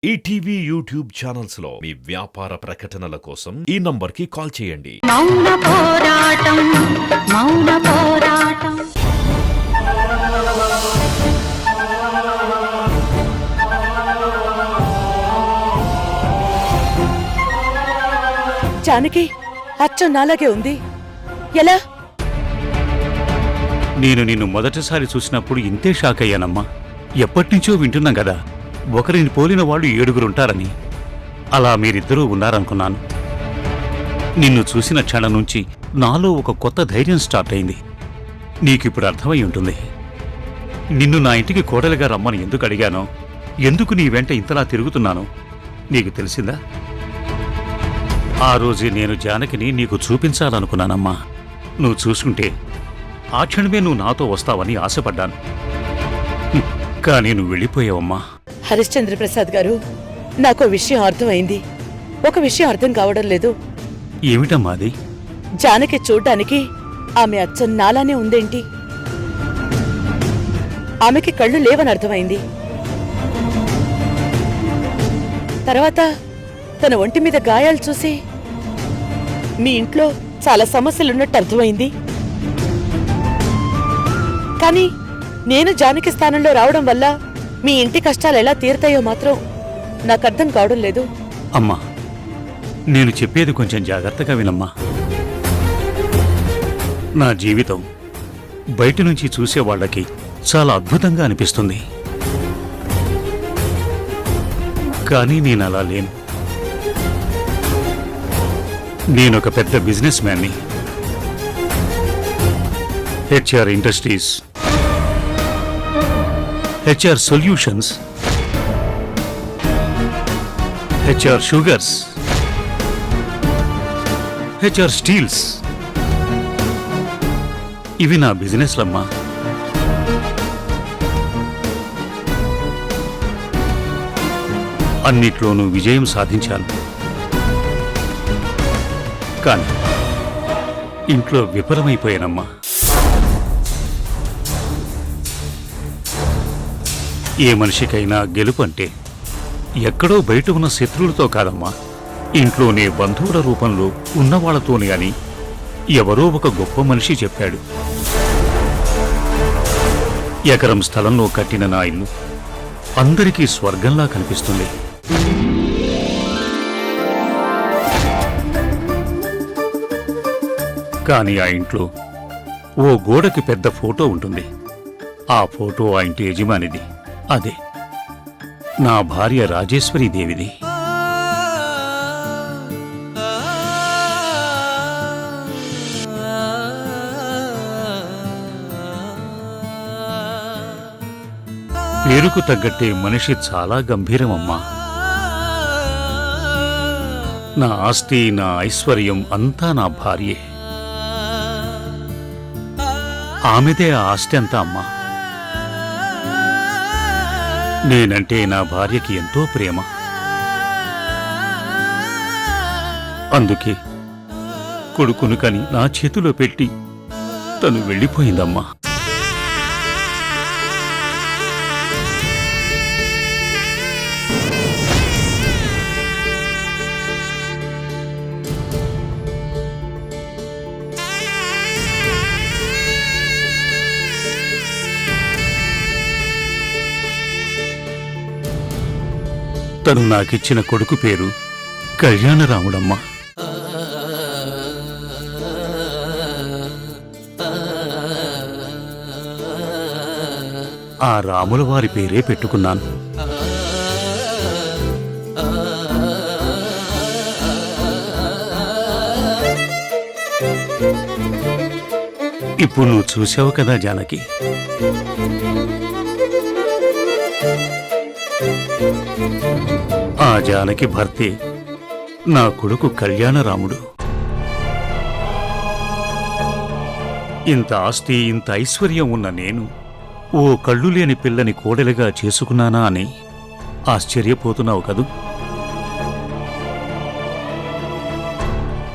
ETV YouTube channels లో మీ వ్యాపార ప్రకటనల కోసం ఈ నంబర్కి కాల్ చేయండి. మౌన పోరాటం మౌన పోరాటం. జానకి అచ్చం నాలాగే ఉంది. ఎలా? నేను నిన్ను మొదటిసారి చూసినప్పుడు ఇంతే షాక్ అయ్యానమ్మా. ఎప్పటినుంచో వింటున్నాం కదా, ఒకరిని పోలిన వాళ్ళు 7 ఉంటారని. అలా మీరిద్దరూ ఉన్నారనుకున్నాను. నిన్ను చూసిన క్షణం నుంచి నాలో ఒక కొత్త ధైర్యం స్టార్ట్ అయింది. నీకిప్పుడు అర్థమై ఉంటుంది నిన్ను నా ఇంటికి కోడలిగా రమ్మని ఎందుకు అడిగానో, ఎందుకు నీ వెంట ఇంతలా తిరుగుతున్నానో నీకు తెలిసిందా? ఆ రోజే నేను జానకిని నీకు చూపించాలనుకున్నానమ్మా. నువ్వు చూసుకుంటే ఆ క్షణమే నువ్వు నాతో వస్తావని ఆశపడ్డాను. కానీ నువ్వు వెళ్ళిపోయావమ్మా. హరిశ్చంద్ర ప్రసాద్ గారు, నాకు విషయం అర్థమైంది. ఒక విషయం అర్థం కావడం లేదు. ఏమిటమ్మా అది? జానకి చూడ్డానికి ఆమె అచ్చం నాలానే ఉందేంటి? ఆమెకి కళ్ళు లేవని అర్థమైంది. తర్వాత తన ఒంటి మీద గాయాలు చూసి మీ ఇంట్లో చాలా సమస్యలున్నట్టు అర్థమైంది. కానీ నేను జానకి స్థానంలో రావడం వల్ల మీ ఇంటి కష్టాలు ఎలా తీరుతాయో మాత్రం నాకు అర్థం కావడం లేదు. అమ్మా, నేను చెప్పేది కొంచెం జాగ్రత్తగా వినమ్మా. నా జీవితం బయట నుంచి చూసేవాళ్లకి చాలా అద్భుతంగా అనిపిస్తుంది. కానీ నేను అలా లేను. నేనొక పెద్ద బిజినెస్ మ్యాన్ని. HR industries, HR solutions, HR sugars, HR steels, ఇవి నా బిజినెస్లమ్మా. అన్నిట్లోనూ విజయం సాధించాను. కానీ ఇంట్లో విఫలమైపోయానమ్మా. ఏ మనిషికైనా గెలుపు అంటే ఎక్కడో బయట ఉన్న శత్రువులతో కాదమ్మా, ఇంట్లోనే బంధువుల రూపంలో ఉన్నవాళ్లతోనే అని ఎవరో ఒక గొప్ప మనిషి చెప్పాడు. ఎకరం స్థలంలో కట్టిన నా ఇల్లు అందరికీ స్వర్గంలా కనిపిస్తుంది. కానీ ఆ ఇంట్లో ఓ గోడకి పెద్ద ఫోటో ఉంటుంది. ఆ ఫోటో ఆ ఇంటి యజమానిది. అదే నా భార్య రాజేశ్వరీదేవిది. పేరుకు తగ్గట్టే మనిషి చాలా గంభీరమమ్మా. నా ఆస్తి, నా ఐశ్వర్యం అంతా నా భార్యే. ఆమెదే ఆ ఆస్తి అంతా అమ్మా. నేనంటే నా భార్యకి ఎంతో ప్రేమ. అందుకే కొడుకును కని నా చేతిలో పెట్టి తను వెళ్ళిపోయిందమ్మా. తను నాకిచ్చిన కొడుకు పేరు కళ్యాణరాముడమ్మా. ఆ రాముల వారి పేరే పెట్టుకున్నాను. ఇప్పుడు నువ్వు చూసావు కదా జానకి, ఆ జానకి భర్తే నా కొడుకు కళ్యాణరాముడు. ఇంత ఆస్తి, ఇంత ఐశ్వర్యం ఉన్న నేను ఓ కళ్ళు లేని పిల్లని కోడలిగా చేసుకున్నానా అని ఆశ్చర్యపోతున్నావు కదూ?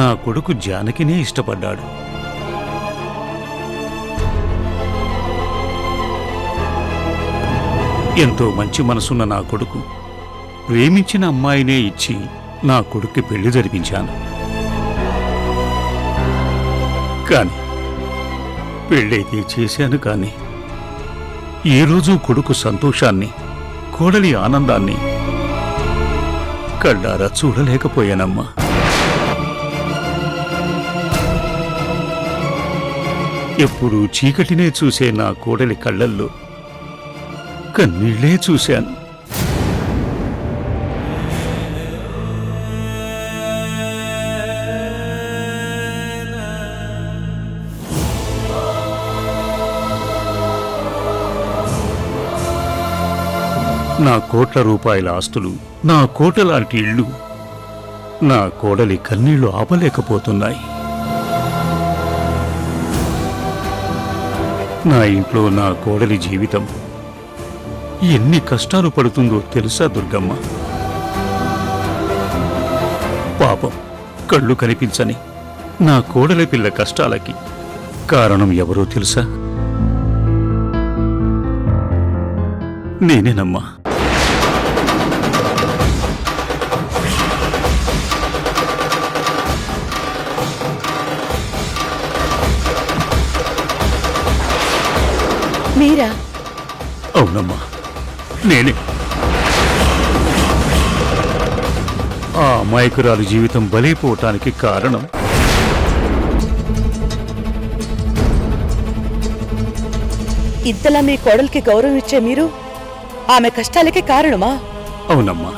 నా కొడుకు జానకినే ఇష్టపడ్డాడు. ఎంతో మంచి మనసున్న నా కొడుకు ప్రేమించిన అమ్మాయినే ఇచ్చి నా కొడుక్కి పెళ్లి జరిపించాను. కాని పెళ్ళైతే చేశాను, కాని ఏ రోజు కొడుకు సంతోషాన్ని, కోడలి ఆనందాన్ని కళ్ళారా చూడలేకపోయానమ్మా. ఎప్పుడూ చీకటినే చూసే నా కోడలి కళ్ళల్లో కన్నీళ్లే చూశాను. నా కోట్ల రూపాయల ఆస్తులు, నా కోట లాంటి ఇళ్ళు నా కోడలి కన్నీళ్లు ఆపలేకపోతున్నాయి. నా ఇంట్లో నా కోడలి జీవితం ఎన్ని కష్టాలు పడుతుందో తెలుసా దుర్గమ్మ? పాపం, కళ్ళు కనిపించని నా కోడలి పిల్ల కష్టాలకి కారణం ఎవరో తెలుసా? నేనేనమ్మా. మీరా? అవునమ్మా, నేనే. ఆ అమాయకురాలు జీవితం బలైపోవటానికి కారణం ఇంతలా మీ కోడలికి గౌరవం ఇచ్చే మీరు ఆమె కష్టాలకి కారణమా? అవునమ్మా,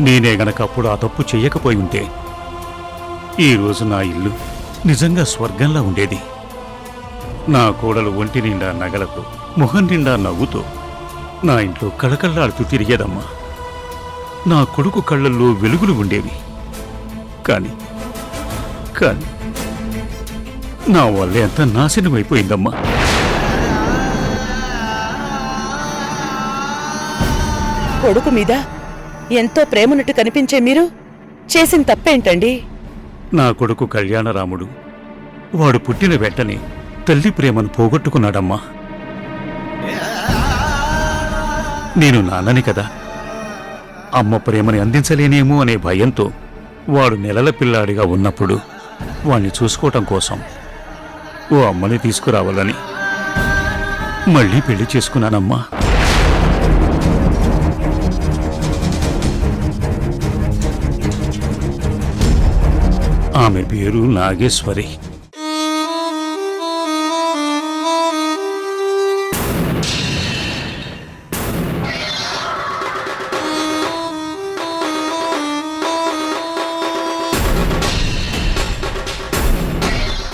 నేనే గనక అప్పుడు ఆ తప్పు చెయ్యకపోయి ఉంటే ఈరోజు నా ఇల్లు నిజంగా స్వర్గంలా ఉండేది. నా కోడలు ఒంటి నిండా నగలతో, మొహం నిండా నవ్వుతో నా ఇంట్లో కళకళలాడుతూ తిరిగేదమ్మా. నా కొడుకు కళ్ళల్లో వెలుగులు ఉండేవి. కాని నా వల్ల ఎంత నాశనమైపోయిందమ్మా. కొడుకు మీద ఎంతో ప్రేమన్నట్టు కనిపించే మీరు చేసిన తప్పేంటండి? నా కొడుకు కళ్యాణరాముడు వాడు పుట్టిన వెంటనే తల్లి ప్రేమను పోగొట్టుకున్నాడమ్మా. నేను నాన్నని కదా, అమ్మ ప్రేమని అందించలేనేమో అనే భయంతో వాడు నెలల పిల్లాడిగా ఉన్నప్పుడు వాణ్ణి చూసుకోవటం కోసం ఓ అమ్మని తీసుకురావాలని మళ్ళీ పెళ్లి చేసుకున్నానమ్మా. ఆమె పేరు నాగేశ్వరి.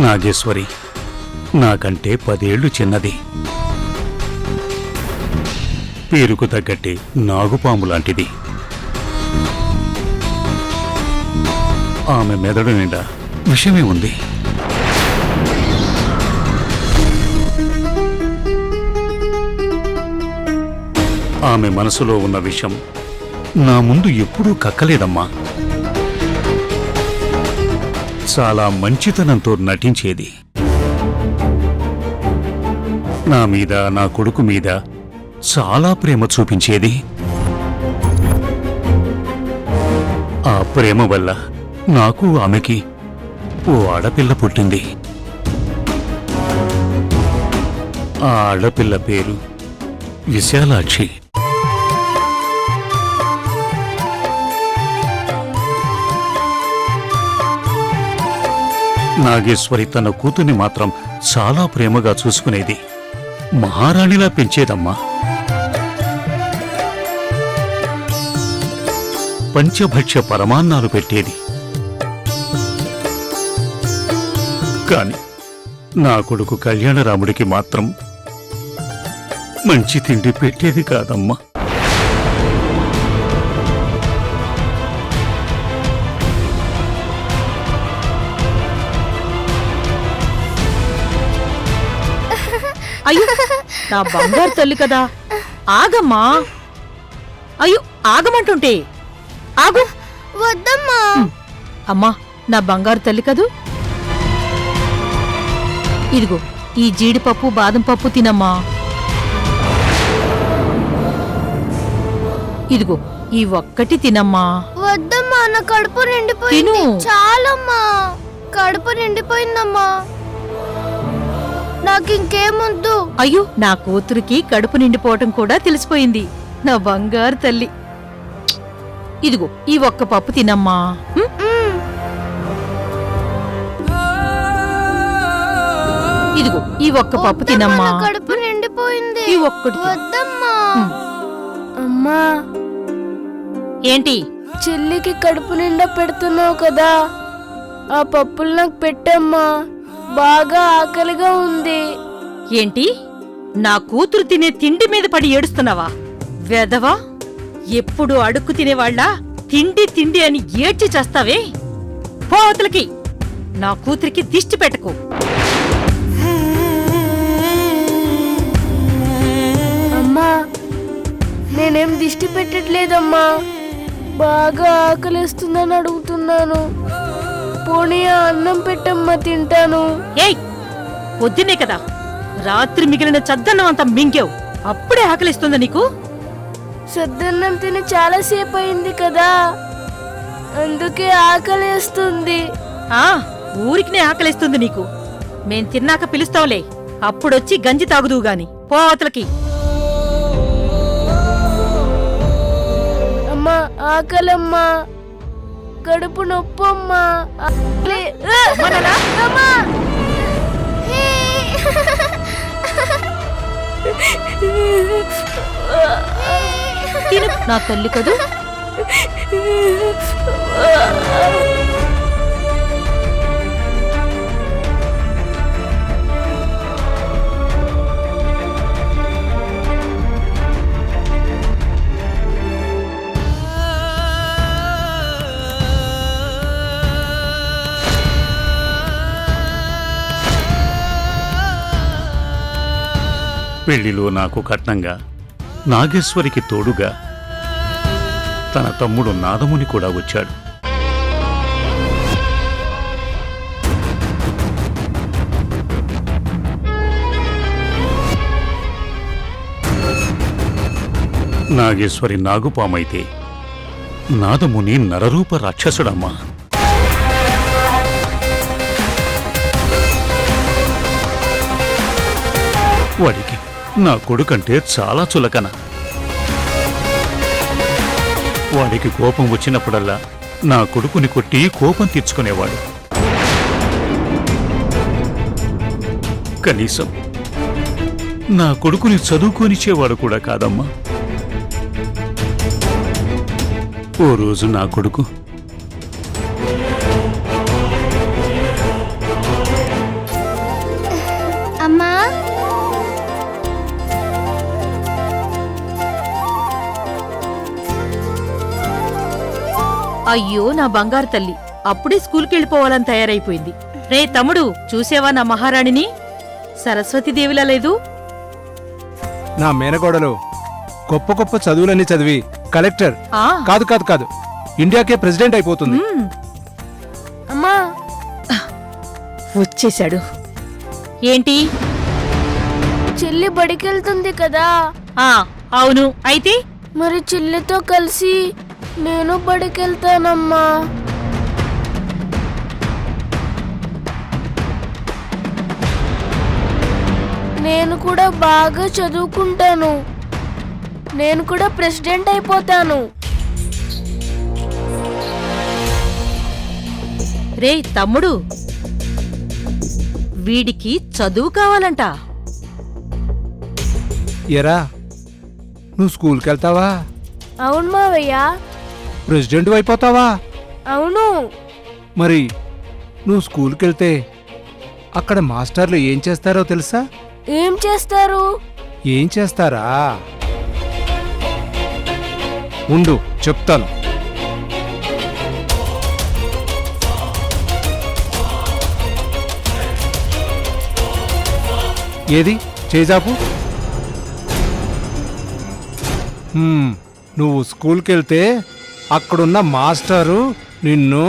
నాగేశ్వరి నాకంటే 10 ఏళ్లు చిన్నది. పేరుకు తగ్గట్టే నాగుపాము లాంటిది. ఆమె మెదడు నిండా విషమే ఉంది. ఆమె మనసులో ఉన్న విషం నా ముందు ఎప్పుడూ కక్కలేదమ్మా. చాలా మంచితనంతో నటించేది. నా మీద, నా కొడుకు మీద చాలా ప్రేమ చూపించేది. ఆ ప్రేమ వల్ల నాకు ఆమెకి ఓ ఆడపిల్ల పుట్టింది. ఆ ఆడపిల్ల పేరు విశాలాక్షి. నాగేశ్వరి తన కూతుర్ని మాత్రం చాలా ప్రేమగా చూసుకునేది. మహారాణిలా పెంచేదమ్మా. పంచభక్ష్య పరమాన్నాలు పెట్టేది. కాని నా కొడుకు కళ్యాణరాముడికి మాత్రం మంచి తిండి పెట్టేది కాదమ్మా. అయ్యో, నా బంగారు తల్లి కదా, ఆగమ్మా. అయ్యో, ఆగమంటుంటే ఆగు. వద్దమ్మా. అమ్మా, నా బంగారు తల్లి కదూ. ఇదిగో ఈ జీడిపప్పు బాదం పప్పు తినమ్మా. ఇదిగో ఈ ఒక్కటి తినమ్మా. వద్దమ్మా, నా కడుపు నిండిపోయింది. తిను. చాలమ్మా, కడుపు నిండిపోయిందమ్మా, నాకు ఇంకేమొద్దు. అయ్యో, నా కూతురికి కడుపు నిండిపోవటం కూడా తెలిసిపోయింది. నా బంగారు తల్లి. ఇదిగో ఈ ఒక్క పప్పు తినమ్మా. ఉం? ఇదిగో ఈ ఒక్క పప్పు తినమ్మా. నా కడుపు నిండిపోయింది. ఈ ఒక్కటి తిను. వద్దమ్మా. ఉం. అమ్మా, ఏంటి? చెల్లికి కడుపు నిండా పెడుతున్నావు కదా, ఆ పప్పులు నాకు పెట్టమ్మా, బాగా ఆకలిగా ఉంది. ఏంటి? నా కూతురు తినే తిండి మీద పడి ఏడుస్తున్నావా? వెదవా, ఎప్పుడు అడుక్కు తినేవాళ్ళ తిండి తిండి అని ఏడ్చి చేస్తావే. పోవతలకి, నా కూతురికి దిష్టి పెట్టకు. అమ్మా, నేనేం దిష్టి పెట్టట్లేదమ్మా, బాగా ఆకలిస్తుందని అడుగుతున్నాను. పోనీ ఆ అన్నం పెట్టమ్మా, తింటాను. ఏయ్, పొద్దునే కదా రాత్రి మిగిలిన చద్దన్నం అంతా మింగావు, అప్పుడే ఆకలిస్తుందా నీకు? సద్దన్నం తిని చాలాసేపు అయింది కదా, అందుకే ఆకలిస్తుంది. ఆ ఊరికినే ఆకలిస్తుంది నీకు. మేం తిన్నాక పిలుస్తాంలే, అప్పుడొచ్చి గంజి తాగుదువు గాని. పోవతలకి. అమ్మా, ఆకలమ్మా, కడుపు నొప్పమ్మా, ఆకలి. అమ్మా! తిను, నా తల్లి కదూ. పెళ్లిలో నాకు కట్నంగా నాగేశ్వరికి తోడుగా తన తమ్ముడు నాదముని కూడా వచ్చాడు. నాగేశ్వరి నాగుపామైతే నాదముని నరరూప రాక్షసుడమ్మా. వాడికి నా కొడుకంటే చాలా చులకన. వాడికి కోపం వచ్చినప్పుడల్లా నా కొడుకుని కొట్టి కోపం తీర్చుకునేవాడు. కనీసం నా కొడుకుని చదువుకోనిచ్చేవాడు కూడా కాదమ్మా. ఓ రోజు నా కొడుకు అమ్మా, అయ్యో, నా బంగారు తల్లి అప్పుడే స్కూల్కెళ్ళిపోవాలని తయారైపోయింది. రే తమ్ముడు, చూసేవా నా మహారాణిని? సరస్వతీదేవిలా లేదు? నా మేనకోడలు గొప్ప గొప్ప చదువులన్నీ చదివి కలెక్టర్ ఆ కాదు కాదు కాదు ఇండియాకే ప్రెసిడెంట్ అయిపోతుంది. ఉమ్, అమ్మా, వచ్చేశాడు. ఏంటి? చెల్లి బడికెళ్తుంది కదా, ఆ అవును, అయితే మరి చెల్లితో కలిసి నేను బడికెళ్తానమ్మా. నేను కూడా బాగా చదువుకుంటాను, నేను కూడా ప్రెసిడెంట్ అయిపోతాను. రే తమ్ముడు, వీడికి చదువు కావాలంట. ఎరా, నువ్వు స్కూల్కి వెళ్తావా? అవును మావయ్య, ప్రెసిడెంట్ అయిపోతావా? అవును. మరి నువ్వు స్కూల్కి వెళ్తే అక్కడ మాస్టర్లు ఏం చేస్తారో తెలుసా? ఏం చేస్తారు? ఏం చేస్తారా? ఉండు చెప్తాను. ఏది చేజాపు? నువ్వు స్కూల్కి వెళ్తే అక్కడున్న మాస్టరు నిన్ను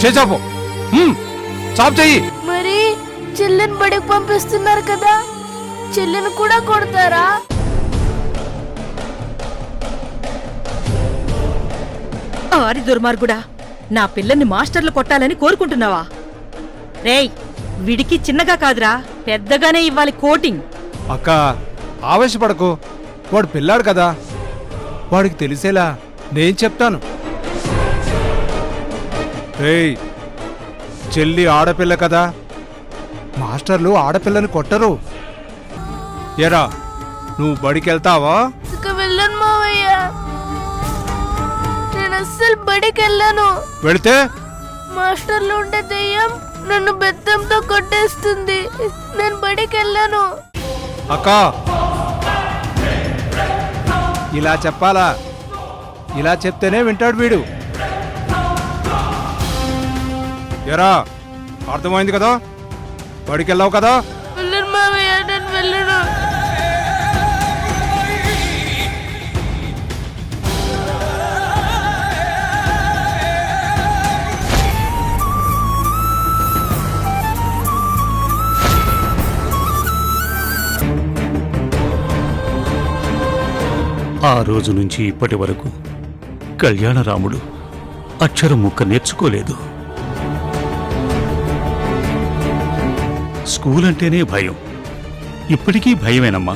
చేజాపు చాప్ చెయ్యి. మరి చెల్లిని బడికి పంపిస్తున్నారు కదా, చెల్లిని కూడా కొడతారా? ఆరి దుర్మార్గుడా, నా పిల్లని మాస్టర్లు కొట్టాలని కోరుకుంటున్నావా? రేయ్, విడికి చిన్నగా కాదురా, పెద్దగానే ఇవ్వాలి కోటింగ్. అక్క ఆవేశపడకు, వాడు పిల్లాడు కదా, వాడికి తెలిసేలా నేను చెప్తాను. రేయ్, చెల్లి ఆడపిల్ల కదా, మాస్టర్లు ఆడపిల్లని కొట్టరు. ఎరా, నువ్వు బడికి వెళ్తావా? ఇక వెళ్ళను మావయ్య, నేను అస్సలు బడికి వెళ్ళను. వెళితే మాస్టర్లు ఉండే దెయ్యం నన్ను బెత్తంతో కొట్టేస్తుంది. నేను బడికి వెళ్ళను. అక్క, ఇలా చెప్పాలా? ఇలా చెప్తేనే వింటాడు వీడు. ఎరా, అర్థమైంది కదా, బడికి వెళ్ళావు కదా? వెళ్ళను మావయ్య, నేను వెళ్ళను. ఆ రోజు నుంచి ఇప్పటి వరకు కళ్యాణరాముడు అక్షరం ముక్క నేర్చుకోలేదు. స్కూల్ అంటేనే భయం, ఇప్పటికీ భయమేనమ్మా.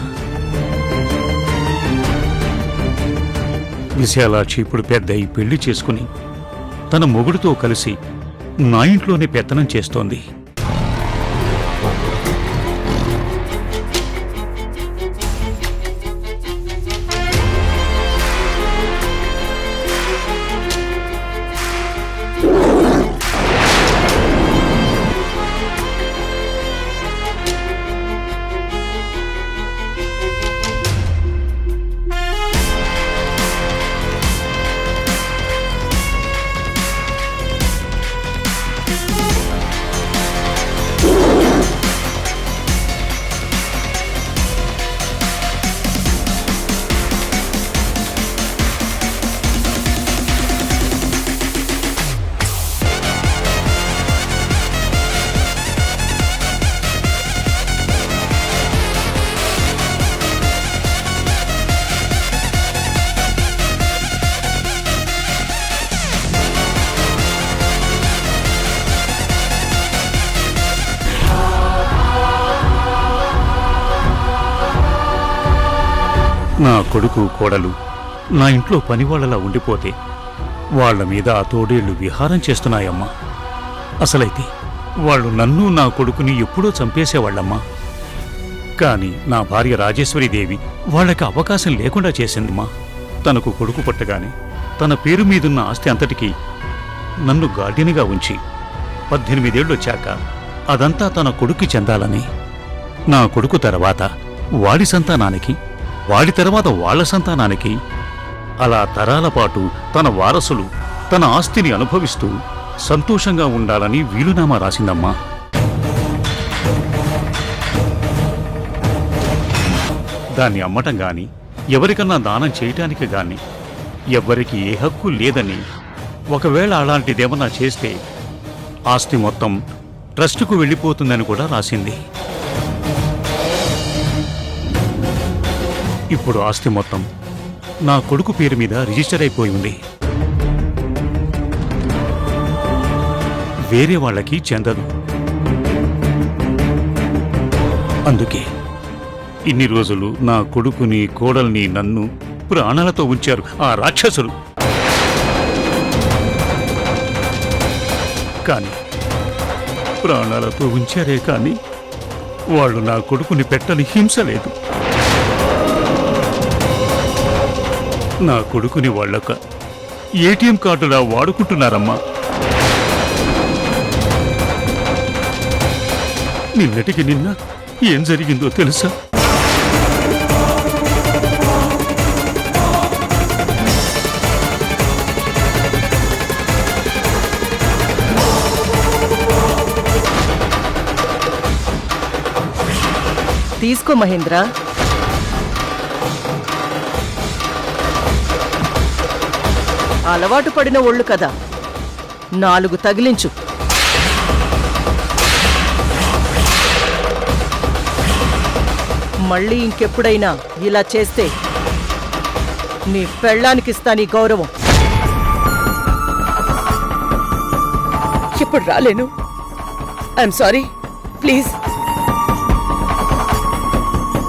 విశాలాక్షి ఇప్పుడు పెద్ద అయి పెళ్లి చేసుకుని తన మొగుడుతో కలిసి నా ఇంట్లోనే పెత్తనం చేస్తోంది. నా కొడుకు కోడలు నా ఇంట్లో పనివాళ్లలా ఉండిపోతే వాళ్ల మీద ఆ తోడేళ్లు విహారం చేస్తున్నాయమ్మా. అసలైతే వాళ్ళు నన్ను నా కొడుకుని ఎప్పుడో చంపేసేవాళ్లమ్మా. కాని నా భార్య రాజేశ్వరీదేవి వాళ్లకి అవకాశం లేకుండా చేసిందమ్మా. తనకు కొడుకు పుట్టగానే తన పేరు మీదున్న ఆస్తి అంతటికీ నన్ను గార్డియన్గా ఉంచి 18 ఏళ్ళొచ్చాక అదంతా తన కొడుక్కి చెందాలని, నా కొడుకు తర్వాత వాడి సంతానానికి, వాడి తర్వాత వాళ్ల సంతానానికి, అలా తరాల పాటు తన వారసులు తన ఆస్తిని అనుభవిస్తూ సంతోషంగా ఉండాలని వీలునామా రాసిందమ్మా. దాన్ని అమ్మటం గాని, ఎవరికన్నా దానం చేయటానికి గాని ఎవ్వరికి ఏ హక్కు లేదని, ఒకవేళ అలాంటిదేమన్నా చేస్తే ఆస్తి మొత్తం ట్రస్టుకు వెళ్ళిపోతుందని కూడా రాసింది. ఇప్పుడు ఆస్తి మొత్తం నా కొడుకు పేరు మీద రిజిస్టర్ అయిపోయి ఉంది. వేరే వాళ్ళకి చెందదు. అందుకే ఇన్ని రోజులు నా కొడుకుని, కోడల్ని, నన్ను ప్రాణాలతో ఉంచారు ఆ రాక్షసులు. కాని ప్రాణాలతో ఉంచారే కాని వాళ్ళు నా కొడుకుని పెట్టని హింస లేదు. నా కొడుకుని వాళ్ళొక ఏటీఎం కార్డులా వాడుకుంటున్నారమ్మా. నిన్నటికి నిన్న ఏం జరిగిందో తెలుసా? తీసుకో మహేంద్ర. అలవాటు పడిన ఒళ్ళు కదా, 4 తగిలించు. మళ్ళీ ఇంకెప్పుడైనా ఇలా చేస్తే నీ పెళ్ళానికిస్తా నీ గౌరవం. ఇప్పుడు రాలేను. I'm sorry, please.